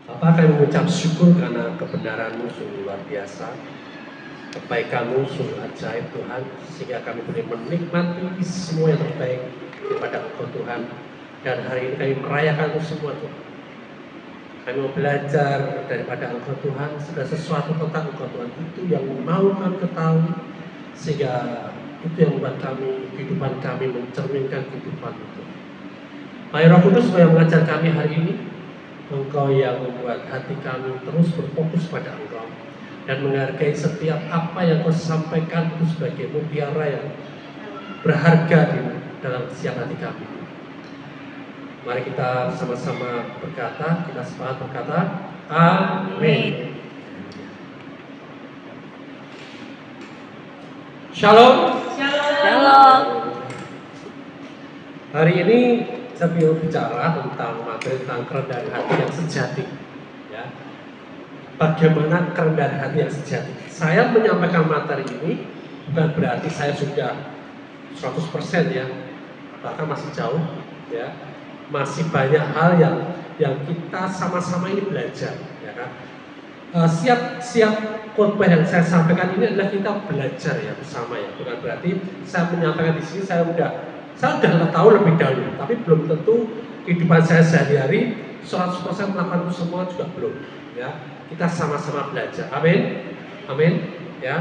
Bapa, kami mengucap syukur karena kebenaran-Mu sungguh luar biasa, kebaikan-Mu sungguh ajaib Tuhan, sehingga kami boleh menikmati semua yang terbaik daripada Engkau Tuhan. Dan hari ini kami merayakan itu semua Tuhan. Kami mau belajar daripada Engkau Tuhan, segala sesuatu tentang Engkau Tuhan itu yang mau kami ketahui, sehingga itu yang membuat kami, kehidupan kami mencerminkan kehidupan itu. Mari Roh Kudus supaya mengajar kami hari ini. Engkau yang membuat hati kami terus berfokus pada Engkau dan menghargai setiap apa yang Kau sampaikan itu sebagai mutiara yang berharga di dalam setiap hati kami. Mari kita sama-sama berkata, kita sepakat berkata, Amin. Shalom. Shalom. Hari ini saya ingin bicara tentang materi tentang kerendahan hati yang sejati. Ya. Bagaimana kerendahan hati yang sejati? Saya menyampaikan materi ini bukan berarti saya sudah 100% ya, bahkan masih jauh. Ya, masih banyak hal yang kita sama-sama ini belajar. Ya kan? Siap khotbah yang saya sampaikan ini adalah kita belajar ya bersama ya. Bukan berarti saya menyampaikan di sini saya sudah tahu lebih dahulu, tapi belum tentu kehidupan saya sehari-hari 100% melakukan itu semua juga belum. Ya, kita sama-sama belajar. Amin, amin. Ya,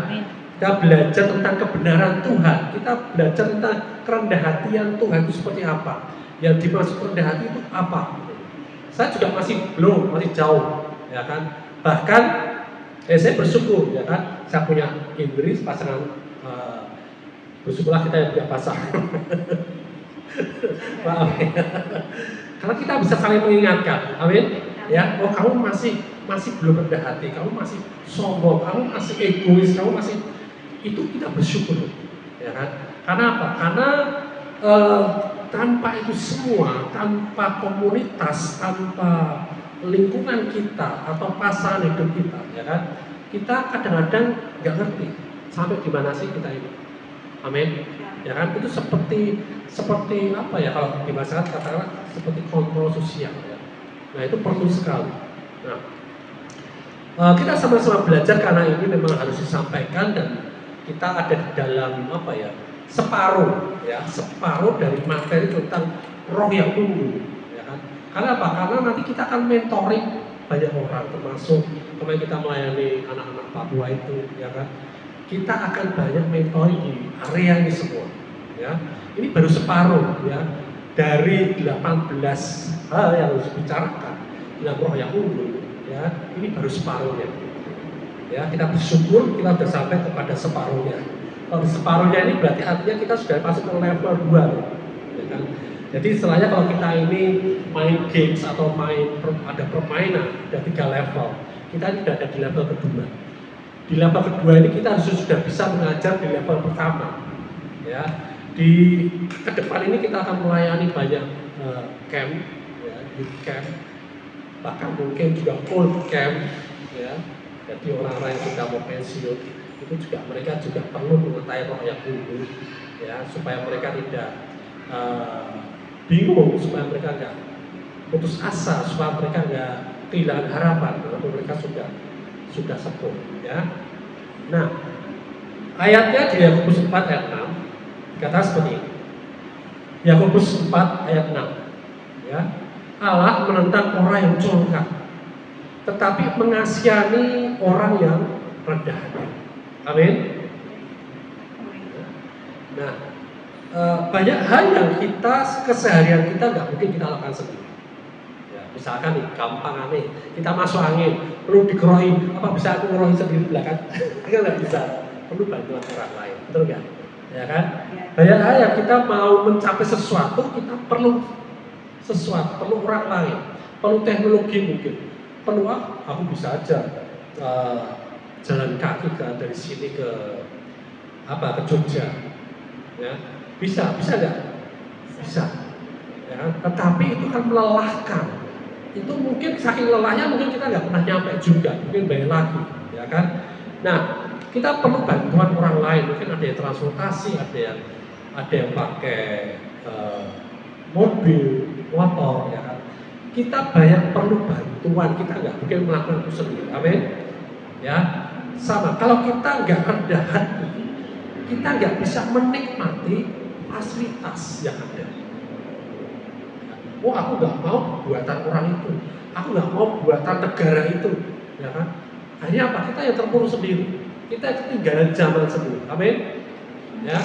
kita belajar tentang kebenaran Tuhan. Kita belajar tentang kerendahan hatian Tuhan itu seperti apa. Yang dimaksud rendah hati itu apa? Saya juga masih jauh, ya kan. Bahkan saya bersyukur, ya kan. Saya punya Inggris pasangan. Bersyukurlah kita yang punya pasangan. Maaf ya. Karena kita bisa saling mengingatkan, amin. Ya, oh kamu masih belum rendah hati, kamu masih sombong, kamu masih egois, kamu masih itu kita bersyukur, ya kan? Karena apa? Karena tanpa itu semua, tanpa komunitas, tanpa lingkungan kita atau pasangan hidup kita, ya kan? Kita kadang-kadang nggak ngerti sampai di mana sih kita ini. Amin. Ya kan, itu seperti apa ya, kalau di masyarakat katakanlah seperti kontrol sosial ya. Nah, itu perlu sekali. Nah, kita sama-sama belajar karena ini memang harus disampaikan dan kita ada di dalam apa ya, separuh dari materi tentang roh yang unggul, ya kan. Karena apa? Karena nanti kita akan mentoring banyak orang, termasuk kemarin kita melayani anak-anak Papua itu, ya kan. Kita akan banyak mentoring di area ini semua, ya. Ini baru separuh, ya, dari 18 hal yang harus dibicarakan dalam roh yang unggul, ya. Ini baru separuhnya, ya. Kita bersyukur kita sudah sampai kepada separuhnya. Kalau di separuhnya ini berarti artinya kita sudah masuk ke level 2, ya kan. Jadi istilahnya kalau kita ini main games atau ada permainan, ada 3 level, kita ini sudah ada di level kedua. Di level kedua ini kita harus sudah bisa mengajar di level pertama, ya. Di ke depan ini kita akan melayani banyak camp, ya, youth camp, bahkan mungkin juga old camp, ya. Jadi orang-orang yang sudah mau pensiun itu juga mereka juga perlu mengetahui roh yang unggul, ya, supaya mereka tidak bingung, supaya mereka nggak putus asa, supaya mereka nggak kehilangan harapan walaupun mereka sudah sepuh, ya. Nah, ayatnya di Yakobus 4 ayat 6 kata seperti ini. Yakobus 4 ayat 6, ya. Allah menentang orang yang congkak, tetapi mengasihani orang yang rendah hati. Amin. Nah, banyak hal yang kita keseharian kita nggak mungkin kita lakukan sendiri. Misalkan nih, gampang aneh, kita masuk angin, perlu dikerohin, apa bisa aku ngerohin sendiri belakang? Kan nggak bisa, perlu bantuan orang lain, betul nggak? Ya kan? Banyak hal yang kita mau mencapai sesuatu, kita perlu sesuatu, perlu orang lain, perlu teknologi mungkin, perlu aku bisa aja jalan kaki dari sini ke Jogja, ya bisa nggak? Bisa, ya kan? Tetapi itu kan melelahkan. Itu mungkin saking lelahnya mungkin kita nggak pernah nyampe juga, mungkin bayar lagi, ya kan? Nah, kita perlu bantuan orang lain, mungkin ada yang transportasi, ada yang pakai mobil, motor, ya kan? kita banyak perlu bantuan, kita nggak mungkin melakukan itu sendiri. Amin. Ya, sama. Kalau kita nggak rendah hati, kita nggak bisa menikmati fasilitas yang ada. Oh, aku nggak mau buatan orang itu, aku nggak mau buatan negara itu, ya kan? Akhirnya apa? Kita yang terpuruk sendiri, kita ketinggalan zaman sendiri. Amin. Ya.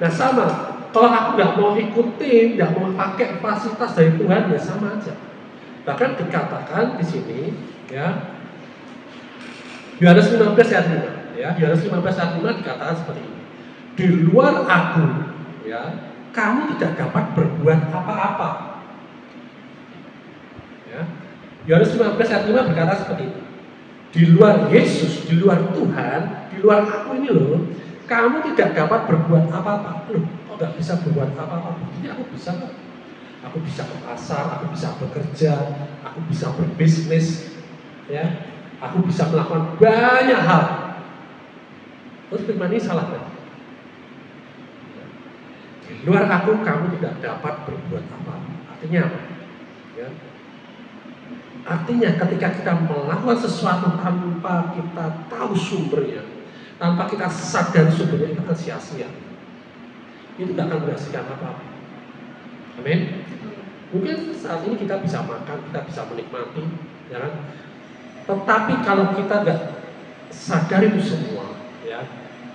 Nah sama, kalau aku nggak mau ikutin, nggak mau pakai fasilitas dari Tuhan, ya sama aja. Bahkan dikatakan di sini, ya, Yohanes 15 ayat 5, ya, Yohanes 15 ayat 5 dikatakan seperti ini. Di luar aku, ya, kamu tidak dapat berbuat apa-apa. Ya, Yohanes 15 ayat 5 berkata seperti ini. Di luar Yesus, di luar Tuhan, di luar aku ini loh, kamu tidak dapat berbuat apa-apa. Loh, kok nggak bisa berbuat apa-apa? Buktinya aku bisa kok. Aku bisa ke pasar, aku bisa bekerja, aku bisa berbisnis, ya, aku bisa melakukan banyak hal. Terus firman ini salah kan? Di luar aku, kamu tidak dapat berbuat apa-apa. Artinya apa? Ya. Artinya ketika kita melakukan sesuatu tanpa kita tahu sumbernya, tanpa kita sadar sumbernya, itu akan sia-sia. Itu tidak akan menghasilkan apa-apa. Amin. Mungkin saat ini kita bisa makan, kita bisa menikmati, ya kan? Tetapi kalau kita nggak sadar itu semua, ya,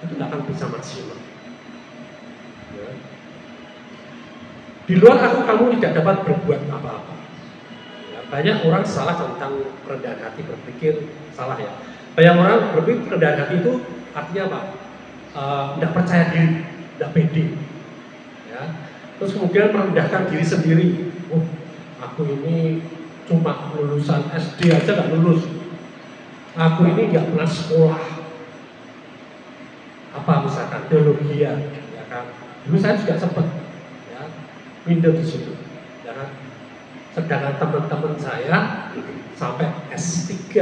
itu nggak akan bisa maksimal. Ya. Di luar aku, kamu tidak dapat berbuat apa-apa. Ya, banyak orang salah tentang kerendahan hati, berpikir salah ya. Banyak orang berpikir kerendahan hati itu artinya apa? Tidak percaya diri, tidak pede. Ya. Terus kemudian merendahkan diri sendiri. Oh, aku ini cuma lulusan SD aja nggak lulus. Aku ini nggak pernah sekolah. Apa misalkan teologi ya kan? Dulu saya juga sempat, ya, minder di situ, ya kan? Sedangkan teman-teman saya sampai S3,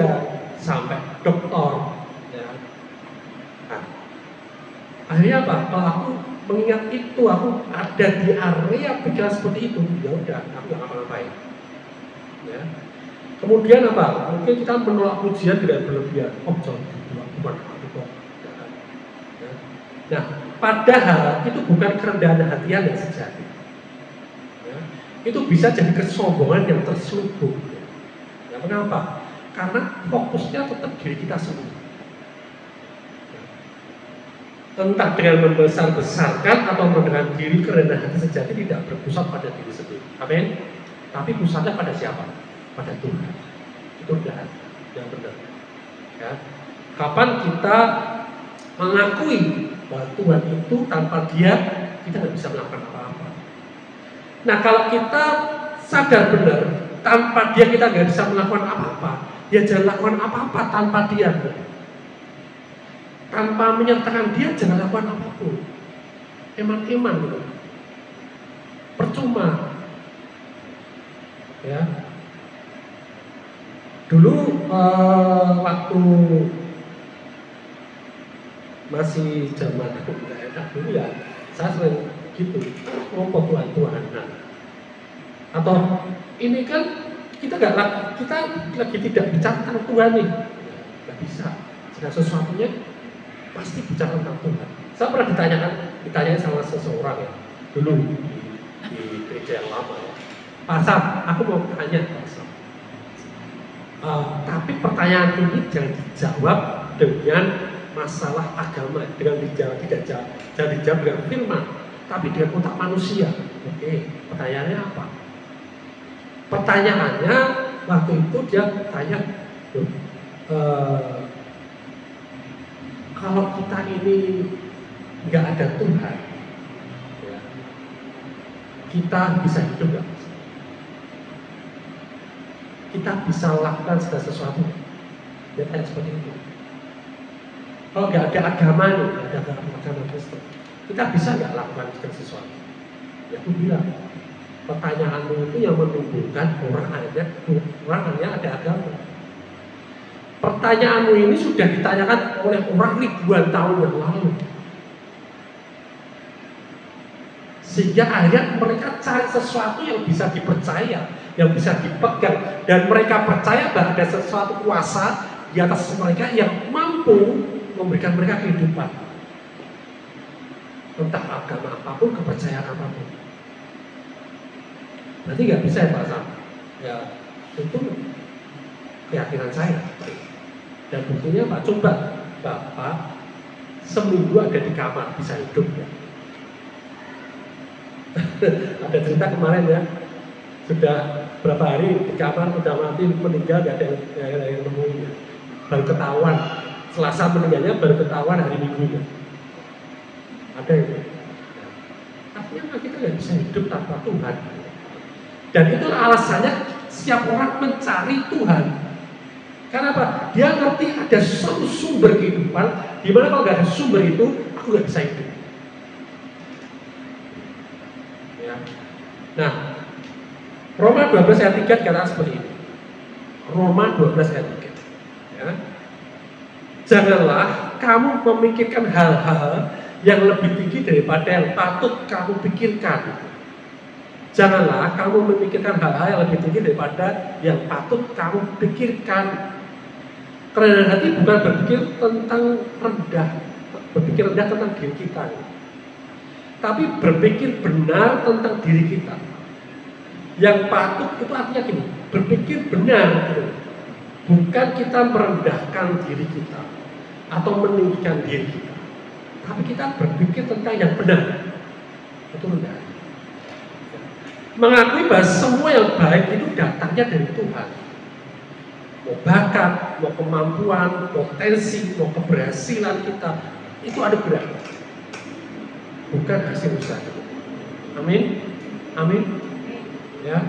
sampai doktor, ya. Nah, akhirnya apa? Kalau aku mengingat itu, aku ada di area pikiran seperti itu, ya udah, aku nggak ngapa-ngapain. Ya. Kemudian apa? Mungkin kita menolak pujian dengan berlebihan. Oh, jangan bukan aku kok. Ya. Nah, padahal itu bukan kerendahan hati yang sejati. Ya. Itu bisa jadi kesombongan yang terselubung. Ya, mengapa? Karena fokusnya tetap diri kita sendiri. Entah dengan membesar-besarkan atau dengan diri kerendahan hati sejati tidak berpusat pada diri sendiri. Amin. Tapi pusatnya pada siapa? Pada Tuhan. Itu udah yang benar. Ya. Kapan kita mengakui bahwa Tuhan itu tanpa Dia kita nggak bisa melakukan apa-apa. Nah kalau kita sadar benar tanpa Dia kita nggak bisa melakukan apa-apa, ya jangan lakukan apa-apa tanpa Dia. Tanpa menyertakan Dia jangan lakukan apapun. Eman-eman gitu. Percuma. Ya. Dulu waktu masih zaman aku nggak enak dulu ya, saya sering gitu ngomong Tuhan-Tuhanan. Atau ini kan kita lagi tidak bicara tentang Tuhan nih, nggak bisa. Segala sesuatunya pasti bicara tentang Tuhan. Saya pernah ditanya sama seseorang ya, dulu di gereja yang lama ya. Pasal, aku mau tanya Pasal. Tapi pertanyaan ini jangan dijawab dengan masalah agama, dengan jangan dijawab dengan firman, tapi dengan otak manusia. Oke, pertanyaannya apa? Pertanyaannya waktu itu dia tanya, kalau kita ini nggak ada Tuhan, ya, kita bisa hidup nggak? Kita bisa lakukan segala sesuatu. Dia tanya seperti itu. Kalau nggak ada agama nih, nggak ada agama Kristen, kita bisa nggak lakukan segala sesuatu? Ya aku bilang, pertanyaanmu itu yang menunjukkan orang hanya ada agama. Pertanyaanmu ini sudah ditanyakan oleh orang ribuan tahun yang lalu. Sehingga akhirnya mereka cari sesuatu yang bisa dipercaya, yang bisa dipegang, dan mereka percaya bahwa ada sesuatu kuasa di atas mereka yang mampu memberikan mereka kehidupan. Entah agama apapun, kepercayaan apapun. Berarti nggak bisa ya Pak Sam? Ya itu keyakinan saya. Dan buktinya Pak, coba Bapak seminggu ada di kamar bisa hidup ya. Ada cerita kemarin ya, sudah berapa hari di kamar sudah mati meninggal gak ada yang nemuin, baru ketahuan Selasa meninggalnya, baru ketahuan hari Minggunya. Ada itu. Artinya kita nggak bisa hidup tanpa Tuhan. Dan itu alasannya setiap orang mencari Tuhan. Karena apa? Dia ngerti ada suatu sumber kehidupan, di mana kalau nggak ada sumber itu, aku nggak bisa hidup. Ya. Nah, Roma 12 ayat 3 kata seperti ini. Roma 12 ayat 3. Ya. Janganlah kamu memikirkan hal-hal yang lebih tinggi daripada yang patut kamu pikirkan. Janganlah kamu memikirkan hal-hal yang lebih tinggi daripada yang patut kamu pikirkan. Kerendahan hati bukan berpikir tentang rendah, berpikir rendah tentang diri kita, tapi berpikir benar tentang diri kita. Yang patut itu artinya gini, berpikir benar, bukan kita merendahkan diri kita atau meninggikan diri kita, tapi kita berpikir tentang yang benar. Itu rendah. Mengakui bahwa semua yang baik itu datangnya dari Tuhan. Mau bakat, mau kemampuan, potensi, mau keberhasilan kita, itu ada benar. Bukan hasil usaha. Amin. Amin. Ya.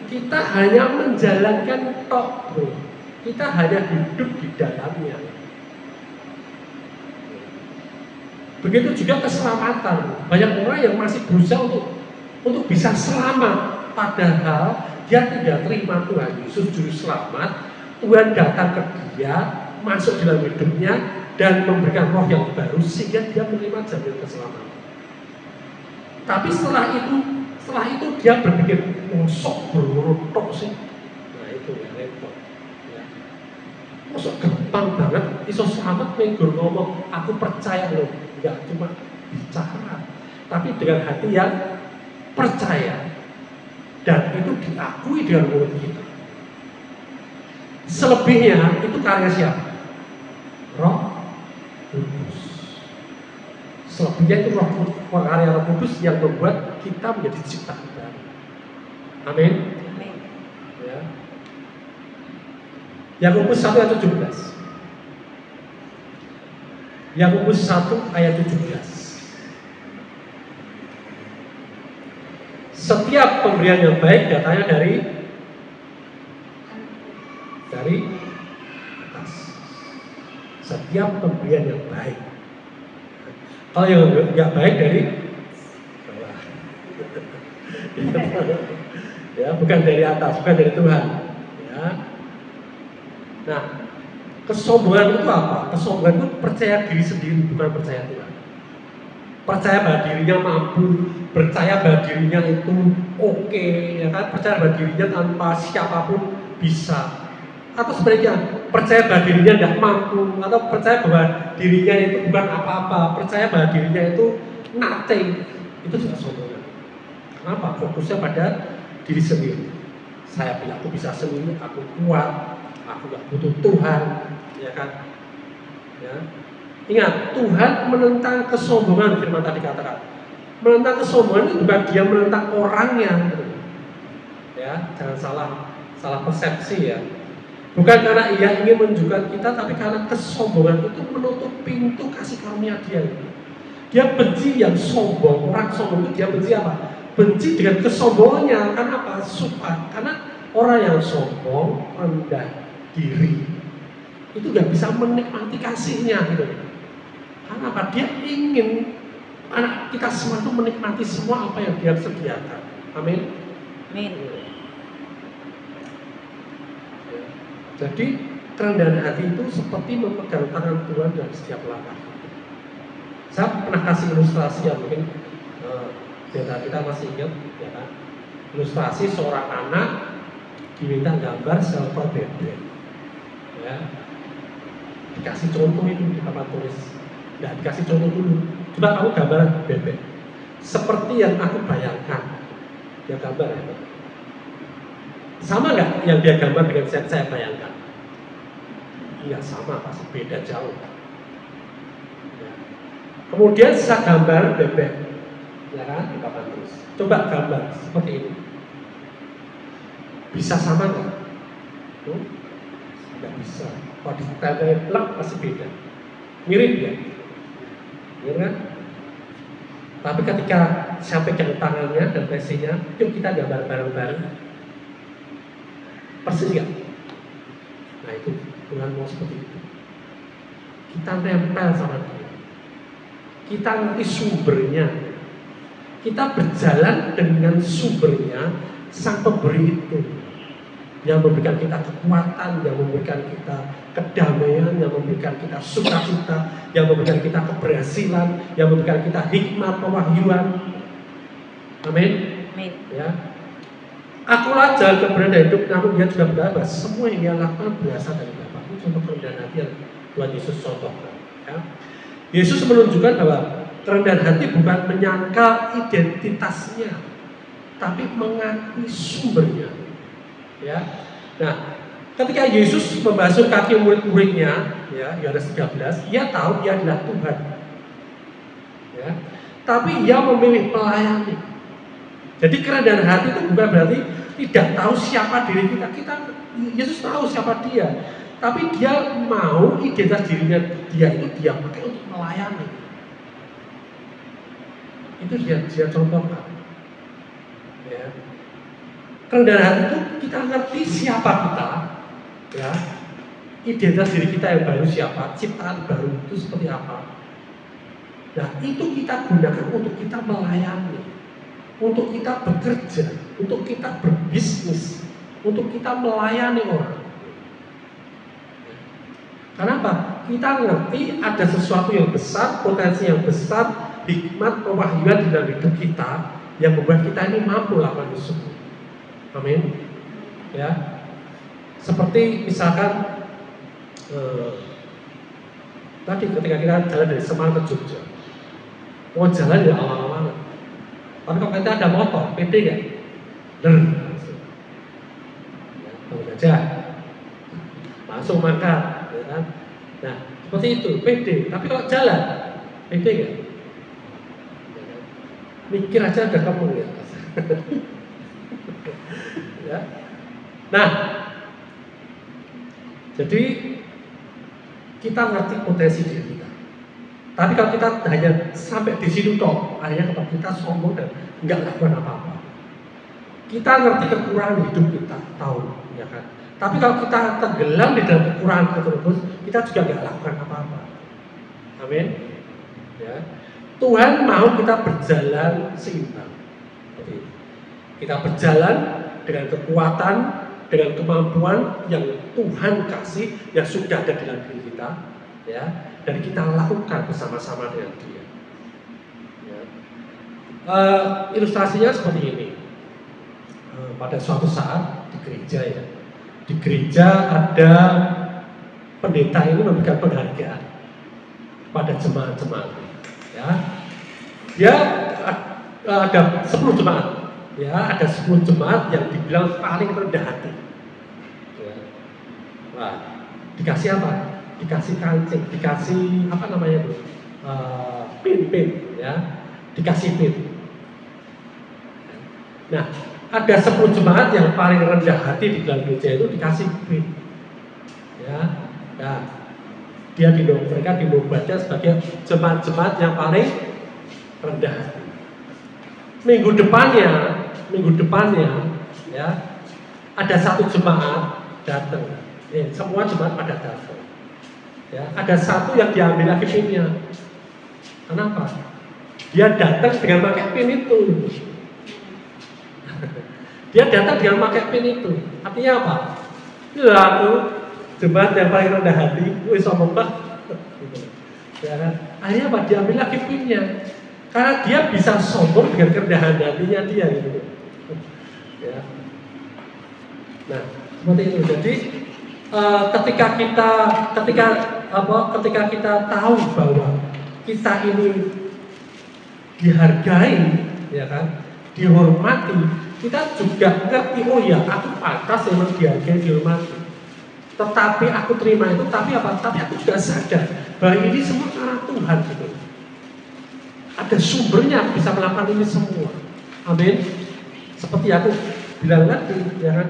Kita hanya menjalankan tok, bro. Kita hanya hidup di dalamnya. Begitu juga keselamatan. Banyak orang yang masih berusaha untuk bisa selamat, padahal dia tidak terima Tuhan Yesus juru selamat. Tuhan datang ke dia, masuk dalam hidupnya dan memberikan roh yang baru sehingga dia menerima jaminan keselamatan. Tapi setelah itu dia berpikir, sok berurutok sih. Nah itu ya repot. Ya. Sok gampang banget, iso selamat menggur ngomong, aku percaya loh, nggak cuma bicara, tapi dengan hati yang percaya. Dan itu diakui dengan mulut kita. Selebihnya itu karya siapa? Roh Kudus. Selebihnya itu karya Roh Kudus yang membuat kita menjadi ciptaan baru. Amin. Amin. Ya. Yakobus 1 ayat 17. Yakobus 1 ayat 17. Setiap pemberian yang baik datangnya dari atas. Setiap pemberian yang baik. Kalau yang nggak baik dari bawah. Ya, bukan dari atas, bukan dari Tuhan. Ya. Nah, kesombongan itu apa? Kesombongan itu percaya diri sendiri, bukan percaya Tuhan. Percaya bahwa dirinya mampu, percaya bahwa dirinya itu oke, ya kan? Percaya bahwa dirinya tanpa siapapun bisa. Atau sebaliknya, percaya bahwa dirinya tidak mampu, atau percaya bahwa dirinya itu bukan apa-apa, percaya bahwa dirinya itu nothing. Itu juga sombongan. Kenapa? Fokusnya pada diri sendiri. Saya bilang aku bisa sendiri, aku kuat, aku gak butuh Tuhan, ya kan? Ya. Ingat, Tuhan menentang kesombongan, firman tadi katakan. Menentang kesombongan itu bukan dia menentang orangnya, gitu. Ya, jangan salah persepsi ya. Bukan karena ia ingin menunjukkan kita, tapi karena kesombongan itu menutup pintu kasih karunia dia. Dia benci yang sombong, orang sombong itu dia benci apa? Benci dengan kesombongannya, karena apa? Karena orang yang sombong, rendah diri, itu gak bisa menikmati kasihnya, gitu. Karena apa? Dia ingin anak kita semua itu menikmati semua apa yang dia sediakan. Amin. Amin. Jadi kerendahan hati itu seperti memegang tangan Tuhan dalam setiap langkah. Saya pernah kasih ilustrasi ya, mungkin Jadi kita masih ingat, ya kan? Ilustrasi seorang anak diminta gambar seekor bebek, ya. Dikasih contoh itu di papan tulis, nggak dikasih contoh dulu. Coba kamu gambar bebek, seperti yang aku bayangkan, dia gambar ya. Sama nggak yang dia gambar dengan saya bayangkan? Iya sama, pasti beda jauh. Ya. Kemudian saya gambar bebek, ya kan, di papan tulis. Coba gambar seperti ini. Bisa sama nggak? Nggak bisa. Kalau ditanya plak pasti beda. Mirip ya? Mirip kan? Tapi ketika saya pegang tangannya dan presinya, yuk kita gambar bareng-bareng. Persis nggak? Nah itu Tuhan mau seperti itu. Kita nempel sama dia. Kita ngerti sumbernya. Kita berjalan dengan sumbernya, sang pemberi itu. Yang memberikan kita kekuatan, yang memberikan kita kedamaian, yang memberikan kita sukacita, yang memberikan kita keberhasilan, yang memberikan kita hikmat, pewahyuan. Amin. Amin. Ya. Akulah jalan kebenaran hidup, namun dia juga berkata semua yang dia lakukan berasal dari Bapa. Itu contoh kerendahan hati yang Tuhan Yesus contohkan. Ya. Yesus menunjukkan bahwa kerendahan hati bukan menyangkal identitasnya, tapi mengakui sumbernya. Ya. Nah, ketika Yesus membasuh kaki murid-muridnya, ya, Yohanes 13, dia tahu dia adalah Tuhan. Ya. Tapi ia memilih melayani. Jadi kerendahan hati itu bukan berarti tidak tahu siapa diri kita. Yesus tahu siapa dia. Tapi dia mau identitas dirinya dia itu dia pakai untuk melayani. Itu dia contohkan. Ya. Kerendahan hati itu kita ngerti siapa kita, ya, identitas diri kita yang baru siapa, ciptaan baru itu seperti apa. Nah itu kita gunakan untuk kita melayani, untuk kita bekerja, untuk kita berbisnis, untuk kita melayani orang. Kenapa? Kita ngerti ada sesuatu yang besar, potensi yang besar, hikmat, pewahyuan dalam hidup kita yang membuat kita ini mampu lakukan itu semua. Amin. Ya. Seperti misalkan tadi ketika kita jalan dari Semarang ke Jogja, mau jalan ya awal-awal. Tapi kalau kita ada motor, pede nggak? Langsung. Ya, bangun aja, langsung makan, ya kan? Nah, seperti itu, pede. Tapi kalau jalan, pede nggak? Ya, kan? Mikir aja ada kamu ya. Ya. Nah, jadi kita ngerti potensi diri kita. Tapi kalau kita hanya sampai di situ toh, akhirnya kalau kita sombong dan nggak lakukan apa-apa. Kita ngerti kekurangan hidup kita, tahu, ya kan? Tapi kalau kita tenggelam di dalam kekurangan terus, kita juga nggak lakukan apa-apa. Amin. Ya. Tuhan mau kita berjalan seimbang. Kita berjalan dengan kekuatan, dengan kemampuan yang Tuhan kasih, yang sudah ada dalam diri kita, ya, dan kita lakukan bersama-sama dengan Dia. Ya. Ilustrasinya seperti ini. Pada suatu saat di gereja, ya, di gereja ada pendeta ini memberikan penghargaan pada jemaat-jemaat. Ya, dia ada 10 jemaat. Ya, ada 10 jemaat yang dibilang paling rendah hati. Ya. Wah, dikasih apa? Dikasih kancing, dikasih apa namanya itu? Pin, ya, dikasih pin. Nah, ada 10 jemaat yang paling rendah hati di dalam gereja itu dikasih pin. Ya, nah, mereka dinobatkan sebagai jemaat-jemaat yang paling rendah hati. Minggu depannya, ya, ada satu jemaat datang. Semua jemaat pada datang. Ya, ada satu yang diambil lagi pinnya. Kenapa? Dia datang dengan pakai pin itu. Dia datang dengan pakai pin itu. Artinya apa? Aku jemaat yang paling rendah hati, sombong banget. Ya, akhirnya apa? Diambil lagi pinnya. Karena dia bisa sombong dengan kerendahan hatinya dia gitu. Ya. Nah, seperti itu. Jadi ketika kita tahu bahwa kita ini dihargai, ya kan, dihormati, kita juga ngerti, oh ya, aku pantas memang dihargai, dihormati. Tetapi aku terima itu, tapi apa? Tapi aku juga sadar bahwa ini semua karena Tuhan gitu. Ada sumbernya aku bisa melakukan ini semua. Amin. Seperti aku bilang tadi, ya kan?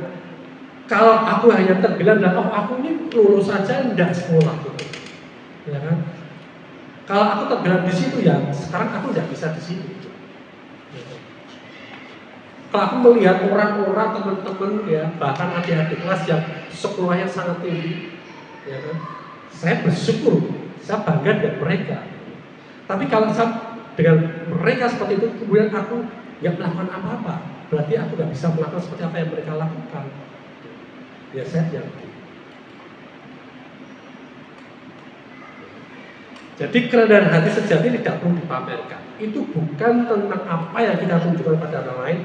Kalau aku hanya terbilang, oh aku ini lulus saja tidak sekolah gitu. Ya kan? Kalau aku terbilang di situ, ya sekarang aku tidak bisa di sini. Gitu. Kalau aku melihat orang-orang, teman-teman, ya bahkan adik-adik kelas yang sekolahnya sangat tinggi, ya kan? Saya bersyukur, saya bangga dengan mereka. Tapi kalau saya dengan mereka seperti itu, kemudian aku nggak melakukan apa-apa, berarti aku nggak bisa melakukan seperti apa yang mereka lakukan. Ya saya yakin. Jadi kerendahan hati sejati tidak perlu dipamerkan. Itu bukan tentang apa yang kita tunjukkan pada orang lain,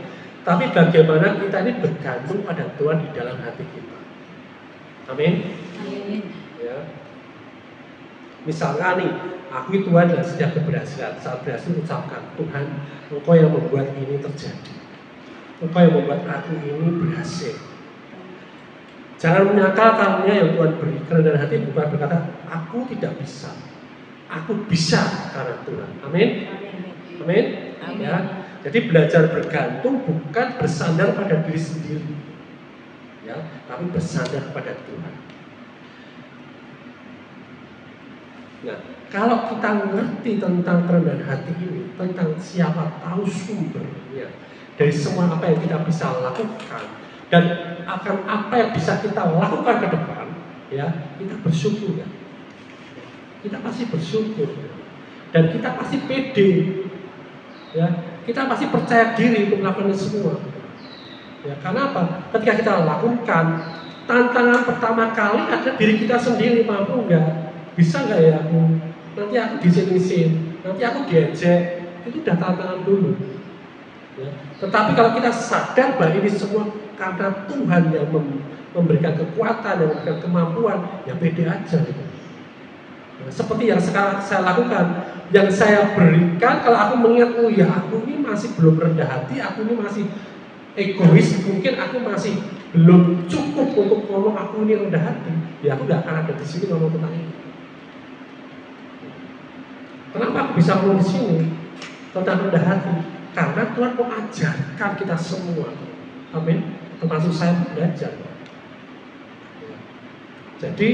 tapi bagaimana kita ini bergantung pada Tuhan di dalam hati kita. Amin. Amin. Ya. Misalnya nih, aku Tuhan dan setiap keberhasilan, saat berhasil ucapkan, Tuhan, Engkau yang membuat ini terjadi. Engkau yang membuat aku ini berhasil. Jangan menyangka karunia yang Tuhan beri. Kerendahan hati bukan berkata, aku tidak bisa. Aku bisa karena Tuhan. Amin. Amin. Amin. Ya. Jadi belajar bergantung bukan bersandar pada diri sendiri, ya, tapi bersandar pada Tuhan. Nah, kalau kita ngerti tentang kerendahan hati ini, tentang siapa tahu sumbernya dari semua apa yang kita bisa lakukan dan akan apa yang bisa kita lakukan ke depan, ya, kita bersyukur ya. Kita pasti bersyukur dan kita pasti pede, ya. Kita pasti percaya diri untuk melakukan itu semua. Ya, karena apa? Ketika kita lakukan, tantangan pertama kali ada diri kita sendiri, mampu nggak? Bisa nggak ya aku? Nanti aku disinisin, nanti aku diejek, itu udah tantangan dulu. Ya. Tetapi kalau kita sadar bahwa ini semua karena Tuhan yang memberikan kekuatan, yang memberikan kemampuan, ya pede aja. Gitu. Nah, seperti yang sekarang saya lakukan, yang saya berikan, kalau aku mengingat, oh ya aku ini masih belum rendah hati, aku ini masih egois, mungkin aku masih belum cukup untuk ngomong aku ini rendah hati, ya aku nggak akan ada di sini ngomong tentang ini. Kenapa aku bisa ngomong di sini tentang rendah hati? Karena Tuhan mau ajarkan kita semua, amin. Termasuk saya belajar. Jadi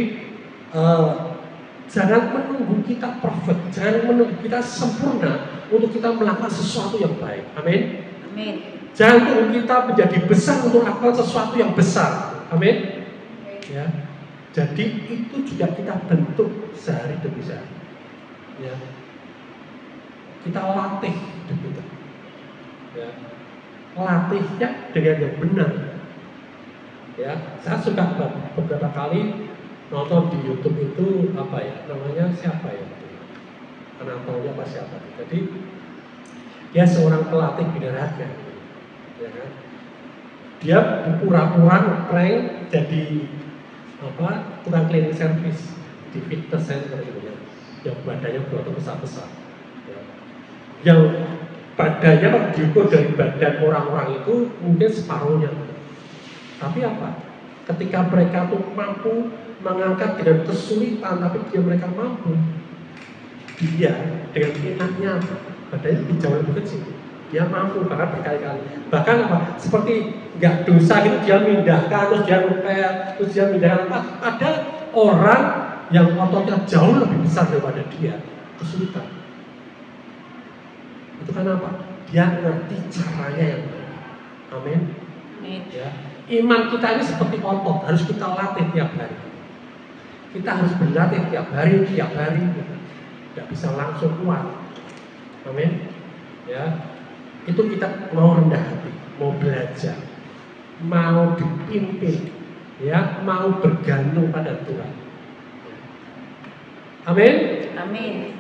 jangan menunggu kita perfect, jangan menunggu kita sempurna untuk kita melakukan sesuatu yang baik. Amin. Amin. Jangan tunggu kita menjadi besar untuk melakukan sesuatu yang besar. Amin. Ya. Jadi itu juga kita bentuk sehari demi sehari. Ya. Kita latih hidup kita. Ya. Latihnya dengan yang benar. Ya, saya suka beberapa kali nonton di YouTube itu apa ya namanya, siapa ya, penontonnya apa siapa. Jadi dia seorang pelatih binaraga, ya kan? Dia pura-pura prank jadi apa, tukang cleaning service di fitness center gitu ya, yang badannya berotot besar-besar, ya. Yang badannya diukur dari badan orang-orang itu mungkin separuhnya. Tapi apa? Ketika mereka tuh mampu mengangkat dengan kesulitan, tapi mereka mampu. Dia dengan enaknya, badannya lebih jauh lebih kecil. Dia mampu bahkan berkali-kali. Bahkan apa? Seperti nggak dosa gitu, dia mindahkan, terus dia ngepel, terus dia mindahkan. Ada orang yang ototnya jauh lebih besar daripada dia, kesulitan. Itu kan apa? Dia ngerti caranya yang benar. Amin. Ya. Iman kita ini seperti otot, harus kita latih tiap hari. Kita harus berlatih tiap hari. Tidak bisa langsung kuat. Amin. Ya. Itu kita mau rendah hati, mau belajar, mau dipimpin, ya, mau bergantung pada Tuhan. Amin. Amin.